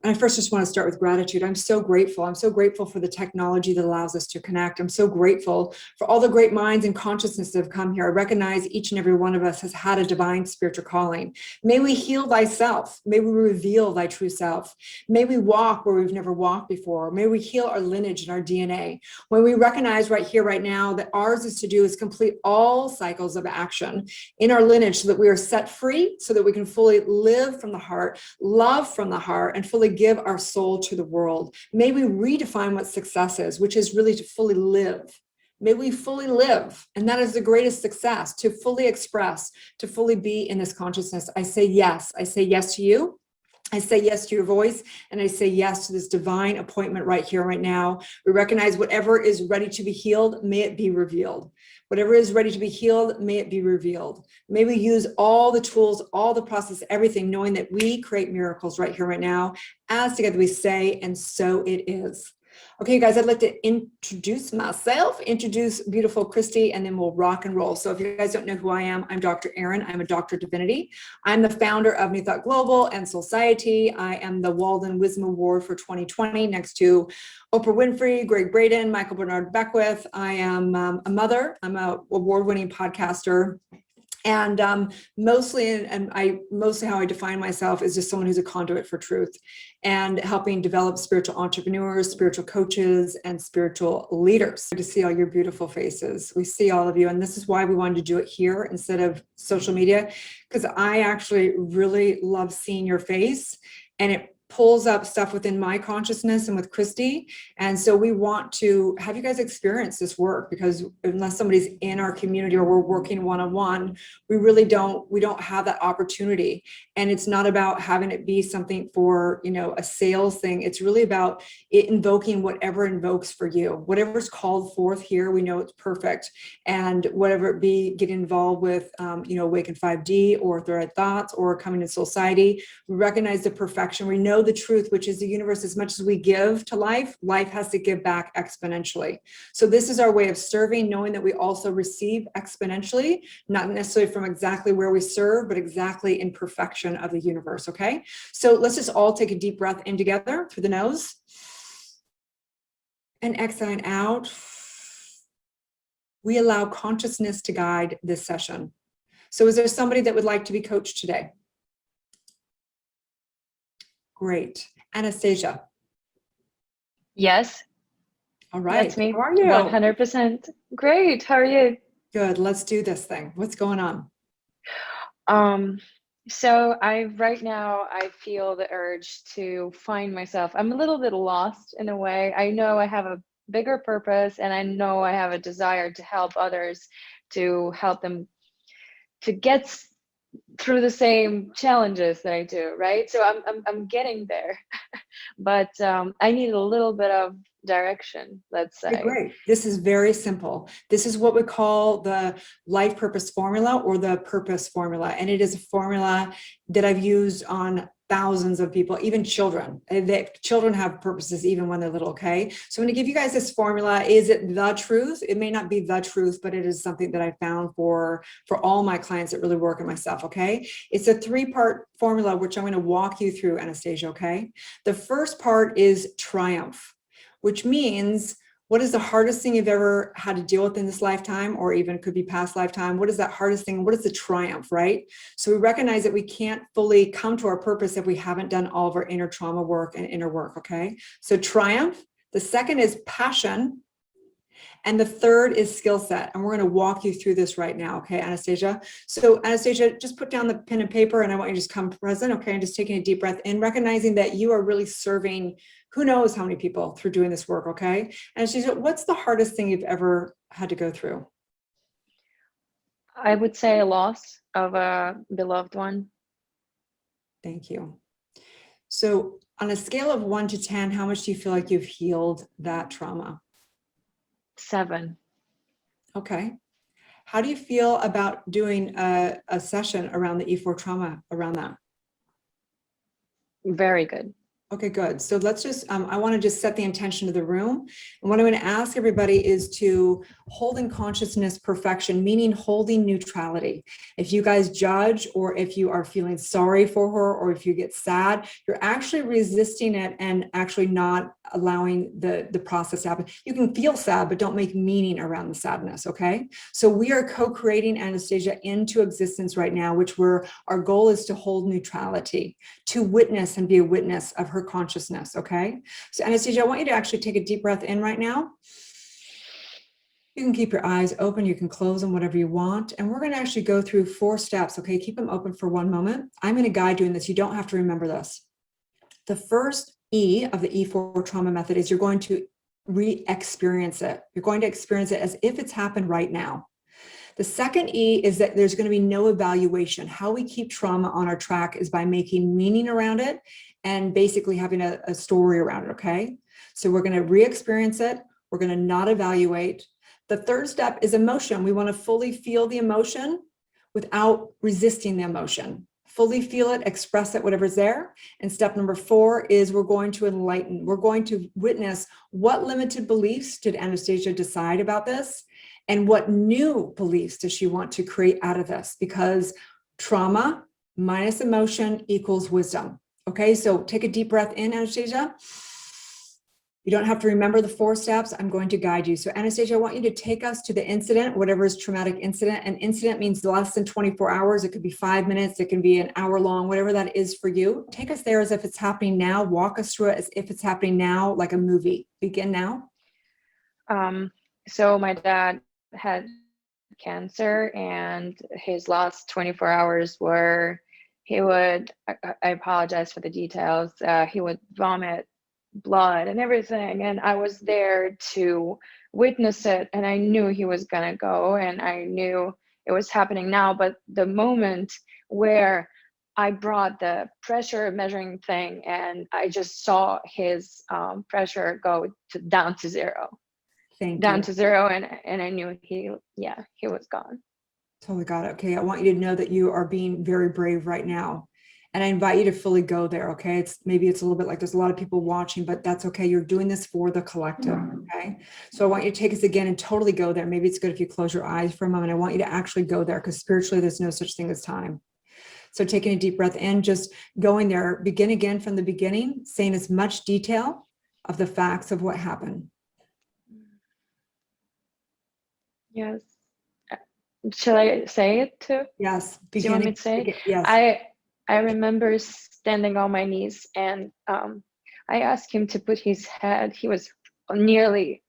And I first just want to start with gratitude. I'm so grateful. I'm so grateful for the technology that allows us to connect. I'm so grateful for all the great minds and consciousness that have come here. I recognize each and every one of us has had a divine spiritual calling. May we heal thyself. May we reveal thy true self. May we walk where we've never walked before. May we heal our lineage and our DNA. When we recognize right here, right now, that ours is to do is complete all cycles of action in our lineage so that we are set free, so that we can fully live from the heart, love from the heart, and fully give our soul to the world. May we redefine what success is, which is really to fully live. May we fully live. And that is the greatest success, to fully express, to fully be in this consciousness. I say yes. I say yes to you. I say yes to your voice, and I say yes to this divine appointment right here, right now. We recognize whatever is ready to be healed, may it be revealed. Whatever is ready to be healed, may it be revealed. May we use all the tools, all the process, everything, knowing that we create miracles right here, right now. As together we say, and so it is. Okay, guys, I'd like to introduce myself, introduce beautiful Christy, and then we'll rock and roll. So if you guys don't know who I am, I'm Dr. Erin. I'm a Doctor of Divinity. I'm the founder of New Thought Global and Soulciety. I am the Walden Wisdom Award for 2020 next to Oprah Winfrey, Greg Braden, Michael Bernard Beckwith. I am a mother. I'm an award-winning podcaster. And mostly how I define myself is just someone who's a conduit for truth and helping develop spiritual entrepreneurs, spiritual coaches, and spiritual leaders. Good to see all your beautiful faces. We see all of you. And this is why we wanted to do it here instead of social media, because I actually really love seeing your face, and it pulls up stuff within my consciousness and with Christy. And so we want to have you guys experience this work, because unless somebody's in our community or we're working one-on-one, we don't have that opportunity. And it's not about having it be something for, a sales thing. It's really about it invoking whatever invokes for you, whatever's called forth here. We know it's perfect. And whatever it be, get involved with, Awaken 5D or Thread Thoughts or Coming to Soulciety. We recognize the perfection. We know the truth, which is the universe. As much as we give to life, life has to give back exponentially. So this is our way of serving, knowing that we also receive exponentially, not necessarily from exactly where we serve, but exactly in perfection of the universe. Okay. So let's just all take a deep breath in together through the nose and exhale out. We allow consciousness to guide this session. So is there somebody that would like to be coached today? Great. Anastasia. Yes. All right. That's me. How are you? 100%. Great. How are you? Good. Let's do this thing. What's going on? So right now I feel the urge to find myself. I'm a little bit lost in a way. I know I have a bigger purpose, and I know I have a desire to help others, to help them to get through the same challenges that I do, right? So I'm getting there, but I need a little bit of direction, let's say. Okay, great. This is very simple. This is what we call the life purpose formula or the purpose formula. And it is a formula that I've used on thousands of people, even children. Children have purposes even when they're little, okay? So I'm going to give you guys this formula. Is it the truth? It may not be the truth, but it is something that I found for all my clients that really work on myself, okay? It's a 3-part formula, which I'm going to walk you through, Anastasia, okay? The first part is triumph, which means what is the hardest thing you've ever had to deal with in this lifetime, or even could be past lifetime? What is that hardest thing? What is the triumph, right? So we recognize that we can't fully come to our purpose if we haven't done all of our inner trauma work and inner work, okay? So triumph. The second is passion. And the third is skill set. And we're going to walk you through this right now, okay, Anastasia? So Anastasia, just put down the pen and paper, and I want you to just come present, okay? And just taking a deep breath in, recognizing that you are really serving who knows how many people through doing this work, okay? Anastasia, what's the hardest thing you've ever had to go through? I would say a loss of a beloved one. Thank you. So on a scale of 1 to 10, how much do you feel like you've healed that trauma? 7. Okay. How do you feel about doing a session around the E4 trauma around that? Very good. Okay, good. So let's just, I want to just set the intention of the room. And what I'm going to ask everybody is to hold in consciousness perfection, meaning holding neutrality. If you guys judge, or if you are feeling sorry for her, or if you get sad, you're actually resisting it and actually not allowing the process to happen. You can feel sad, but don't make meaning around the sadness, okay? So we are co-creating Anastasia into existence right now, which our goal is to hold neutrality, to witness and be a witness of her consciousness, okay? So Anastasia, I want you to actually take a deep breath in right now. You can keep your eyes open, you can close them, whatever you want. And we're gonna actually go through 4 steps, okay? Keep them open for one moment. I'm gonna guide you in this, you don't have to remember this. The first E of the E4 trauma method is you're going to re-experience it. You're going to experience it as if it's happened right now. The second E is that there's going to be no evaluation. How we keep trauma on our track is by making meaning around it and basically having a story around it, okay? So we're going to re-experience it. We're going to not evaluate. The third step is emotion. We want to fully feel the emotion without resisting the emotion. Fully feel it, express it, whatever's there. And step number 4 is we're going to enlighten. We're going to witness what limited beliefs did Anastasia decide about this, and what new beliefs does she want to create out of this? Because trauma minus emotion equals wisdom. Okay, so take a deep breath in, Anastasia. You don't have to remember the 4 steps. I'm going to guide you. So Anastasia, I want you to take us to the incident, whatever is traumatic incident. An incident means less than 24 hours. It could be 5 minutes. It can be an hour long, whatever that is for you. Take us there as if it's happening now. Walk us through it as if it's happening now, like a movie. Begin now. So my dad had cancer, and his last 24 hours were, I apologize for the details, he would vomit blood and everything, and I was there to witness it, and I knew he was gonna go, and I knew it was happening now. But the moment where I brought the pressure measuring thing, and I just saw his pressure go down to zero. Thank Down you. to zero, and I knew he was gone. Totally got it. Okay. I want you to know that you are being very brave right now. And I invite you to fully go there. Okay. Maybe it's a little bit like there's a lot of people watching, but that's okay. You're doing this for the collective. Okay. So I want you to take us again and totally go there. Maybe it's good if you close your eyes for a moment. I want you to actually go there, because spiritually there's no such thing as time. So taking a deep breath in, just going there, begin again from the beginning, saying as much detail of the facts of what happened. Yes. Shall I say it too? Yes. Do you want me to say it? Yes. I remember standing on my knees, and I asked him to put his head. He was nearly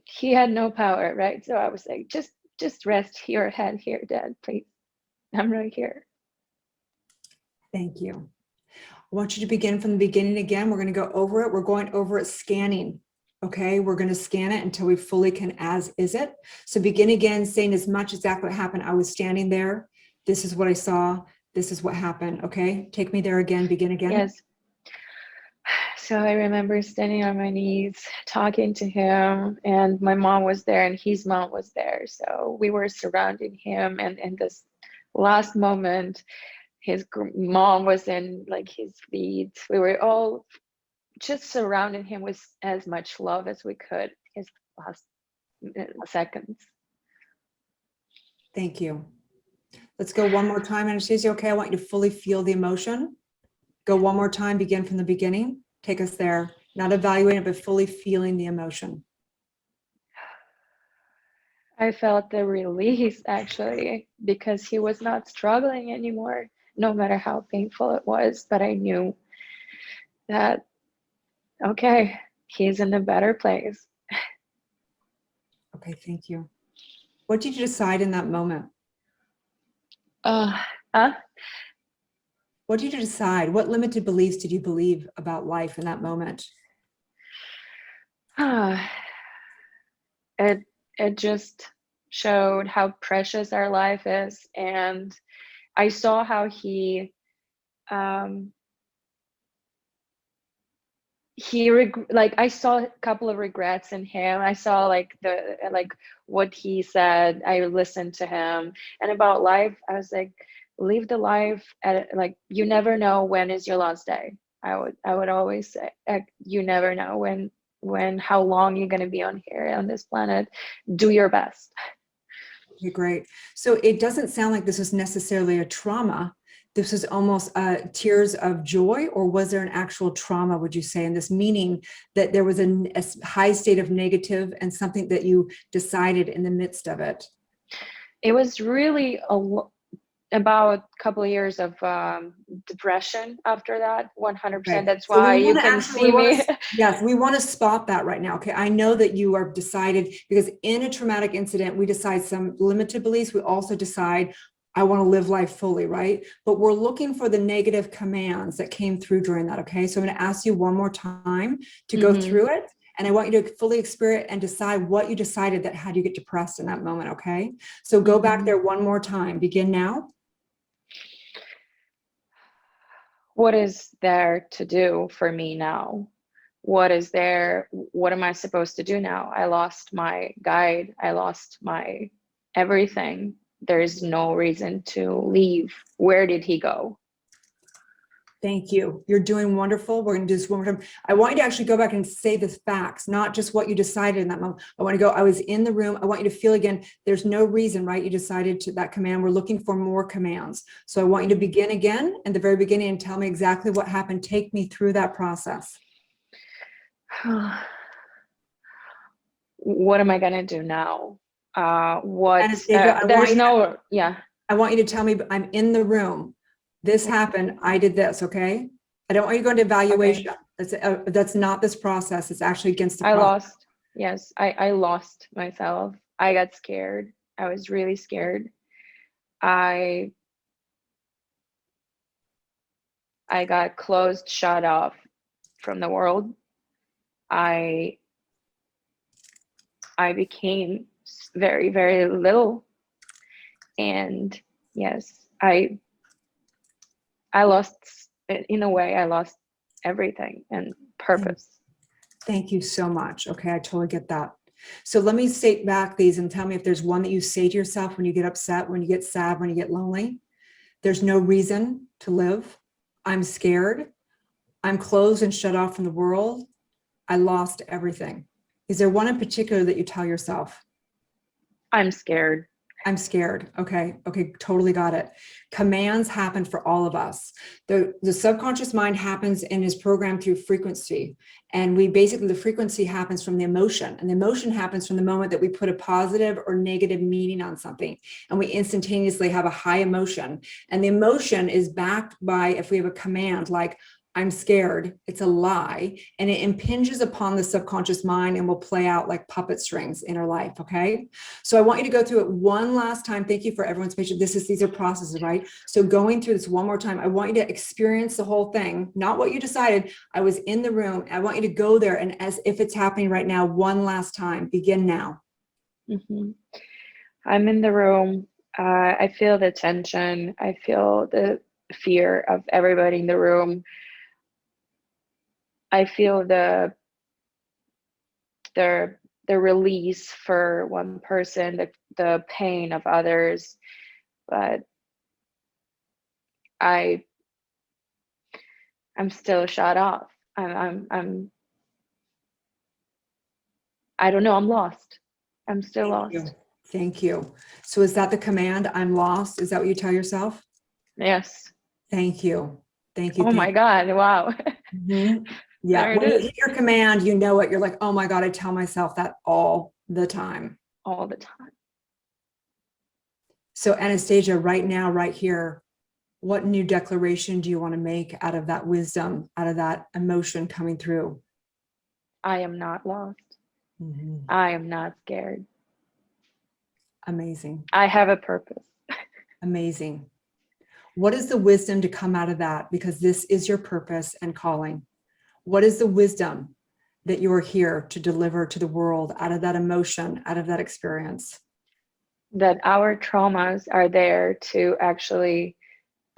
he had no power, right? So I was like, just rest your head here, Dad, please. I'm right here. Thank you. I want you to begin from the beginning again. We're going to go over it. We're going over it scanning. Okay, we're going to scan it until we fully can as is it. So begin again, saying as much exactly what happened. I was standing there. This is what I saw. This is what happened. Okay, take me there again. Begin again. Yes. So I remember standing on my knees, talking to him, and my mom was there, and his mom was there. So we were surrounding him, and in this last moment, his mom was in like his feet. We were all just surrounding him with as much love as we could his last seconds. Thank you. Let's go one more time, Anastasia. Okay, I want you to fully feel the emotion. Go one more time, begin from the beginning. Take us there, not evaluating, but fully feeling the emotion. I felt the release, actually, because he was not struggling anymore, no matter how painful it was. But I knew that, okay, he's in a better place. Okay, thank you. What did you decide in that moment? Huh? What did you decide? What limited beliefs did you believe about life in that moment? It just showed how precious our life is, and I saw how he like, I saw a couple of regrets in him. I saw like what he said. I listened to him, and about life, I was like, live the life at, like, you never know when is your last day. I would always say, you never know how long you're going to be on here on this planet. Do your best. Okay, great. So it doesn't sound like this was necessarily a trauma. This is almost tears of joy, or was there an actual trauma, would you say, in this, meaning that there was a high state of negative and something that you decided in the midst of it? It was really about a couple of years of depression after that. 100%. Okay. That's So why we you want to can actually, see me. yes, we want to spot that right now. Okay. I know that you are decided, because in a traumatic incident, we decide some limited beliefs. We also decide, I want to live life fully, right? But we're looking for the negative commands that came through during that. Okay. So I'm going to ask you one more time to go through it. And I want you to fully experience and decide what you decided that had you get depressed in that moment. Okay. So go back there one more time. Begin now. What is there to do for me now? What is there? What am I supposed to do now? I lost my guide. I lost my everything. There's no reason to leave. Where did he go? Thank you. You're doing wonderful. We're going to do this one more time. I want you to actually go back and say the facts, not just what you decided in that moment. I want to go, I was in the room. I want you to feel again, there's no reason, right? You decided to that command. We're looking for more commands. So I want you to begin again at the very beginning and tell me exactly what happened. Take me through that process. What am I going to do now? Anastasia, yeah. I want you to tell me, I'm in the room. This happened. I did this. Okay. I don't want you to go into evaluation. Okay. That's not this process. It's actually against the process. Yes, I lost myself. I got scared. I was really scared. I got closed, shut off from the world. I became very, very little. And yes, I lost, in a way, I lost everything and purpose. Thank you so much. Okay, I totally get that. So let me state back these and tell me if there's one that you say to yourself when you get upset, when you get sad, when you get lonely. There's no reason to live. I'm scared. I'm closed and shut off from the world. I lost everything. Is there one in particular that you tell yourself? I'm scared. I'm scared. Okay. Okay. Totally got it. Commands happen for all of us. The subconscious mind happens and is programmed through frequency. And the frequency happens from the emotion, and the emotion happens from the moment that we put a positive or negative meaning on something, and we instantaneously have a high emotion. And the emotion is backed by, if we have a command like, I'm scared, it's a lie, and it impinges upon the subconscious mind and will play out like puppet strings in our life. Okay. So I want you to go through it one last time. Thank you for everyone's patience. These are processes, right? So going through this one more time, I want you to experience the whole thing, not what you decided. I was in the room. I want you to go there, and as if it's happening right now, one last time. Begin now. I'm in the room. I feel the tension. I feel the fear of everybody in the room. I feel the release for one person, the pain of others, but I'm still shut off. I don't know. I'm lost. I'm still lost. Thank you. So is that the command? I'm lost. Is that what you tell yourself? Yes. Thank you. Thank you. Oh my God. Wow. Yeah. When you hear your command, you know it. You're like, oh my God, I tell myself that all the time. All the time. So Anastasia, right now, right here, what new declaration do you want to make out of that wisdom, out of that emotion coming through? I am not lost. I am not scared. Amazing. I have a purpose. Amazing. What is the wisdom to come out of that? Because this is your purpose and calling. What is the wisdom that you are here to deliver to the world out of that emotion, out of that experience? That our traumas are there to actually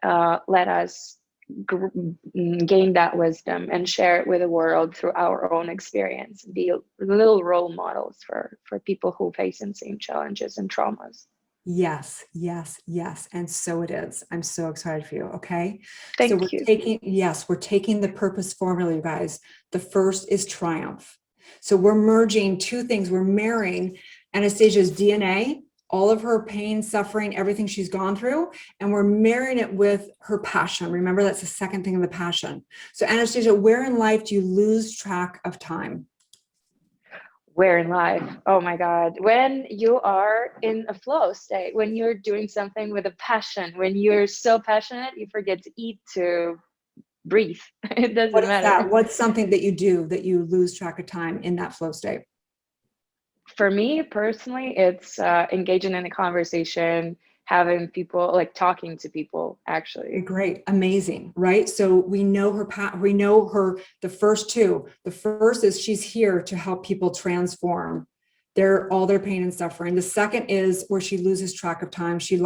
let us gain that wisdom and share it with the world through our own experience, be little role models for people who face the same challenges and traumas. Yes, yes, yes. And so it is. I'm so excited for you. Okay. So Thank you. we're taking the purpose formula, you guys. The first is triumph. So we're merging two things. We're marrying Anastasia's DNA, all of her pain, suffering, everything she's gone through, and we're marrying it with her passion. Remember, that's the second thing in the passion. So Anastasia, where in life do you lose track of time? Where in life? Oh my God. When you are in a flow state, when you're doing something with a passion, when you're so passionate, you forget to eat, to breathe. It What doesn't is matter. that? What's something that you do that you lose track of time in that flow state? For me personally, it's engaging in a conversation, having people, like talking to people, Okay, actually. great, amazing, right? So we know we know her, the first two. The first is she's here to help people transform all their pain and suffering. The second is where she loses track of time. She's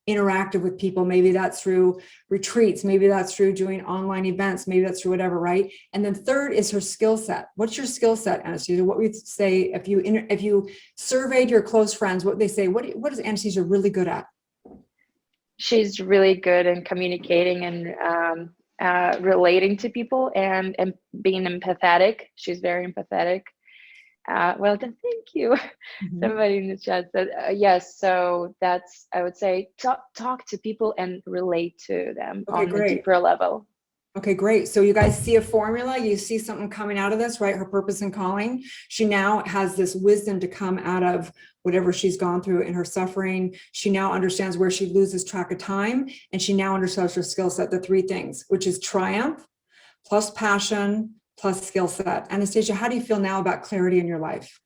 interactive with people. Maybe that's through retreats, maybe that's through doing online events, maybe that's through whatever, right? And then third is her skill set. What's your skill set, Anastasia? What would say if you surveyed your close friends, what they say, what is Anastasia really good at? She's really good in communicating and relating to people, and being empathetic. She's very empathetic. Well done, thank you. Mhm. Somebody in the chat said yes. So that's, I would say, talk to people and relate to them Okay, on a great. deeper level. Okay, great. So you guys see a formula, you see something coming out of this, right? Her purpose and calling. She now has this wisdom to come out of whatever she's gone through in her suffering. She now understands where she loses track of time, and she now understands her skill set, the three things, which is triumph plus passion plus skill set. Anastasia, how do you feel now about clarity in your life?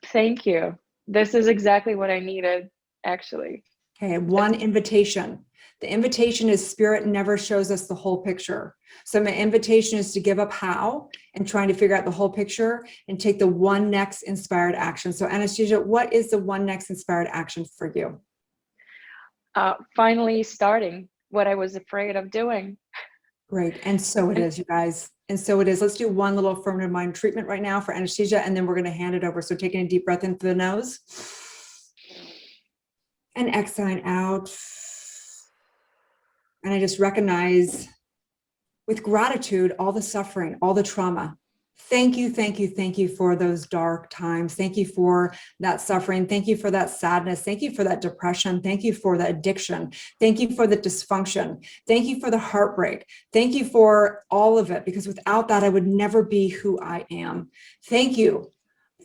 Thank you. This is exactly what I needed, actually. Okay, one invitation. The invitation is spirit never shows us the whole picture. So my invitation is to give up how and trying to figure out the whole picture and take the one next inspired action. So Anastasia, what is the one next inspired action for you? Finally starting what I was afraid of doing. Great. And so it And is, you guys. And so it is. Let's do one little affirmative mind treatment right now for Anastasia, and then we're going to hand it over. So taking a deep breath in through the nose and exhaling out. And I just recognize with gratitude all the suffering, all the trauma. Thank you, thank you, thank you for those dark times. Thank you for that suffering. Thank you for that sadness. Thank you for that depression. Thank you for the addiction. Thank you for the dysfunction. Thank you for the heartbreak. Thank you for all of it, because without that, I would never be who I am. Thank you.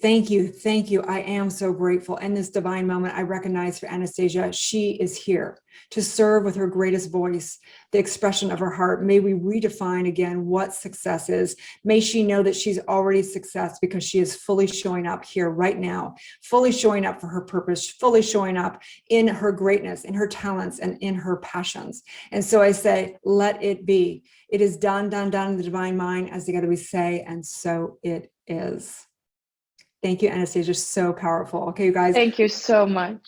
Thank you. Thank you. I am so grateful. In this divine moment, I recognize for Anastasia, she is here to serve with her greatest voice, the expression of her heart. May we redefine again what success is. May she know that she's already success because she is fully showing up here right now, fully showing up for her purpose, fully showing up in her greatness, in her talents, and in her passions. And so I say, let it be. It is done, done, done in the divine mind, as together we say, and so it is. Thank you, Anastasia. So powerful. Okay, you guys. thank you so much.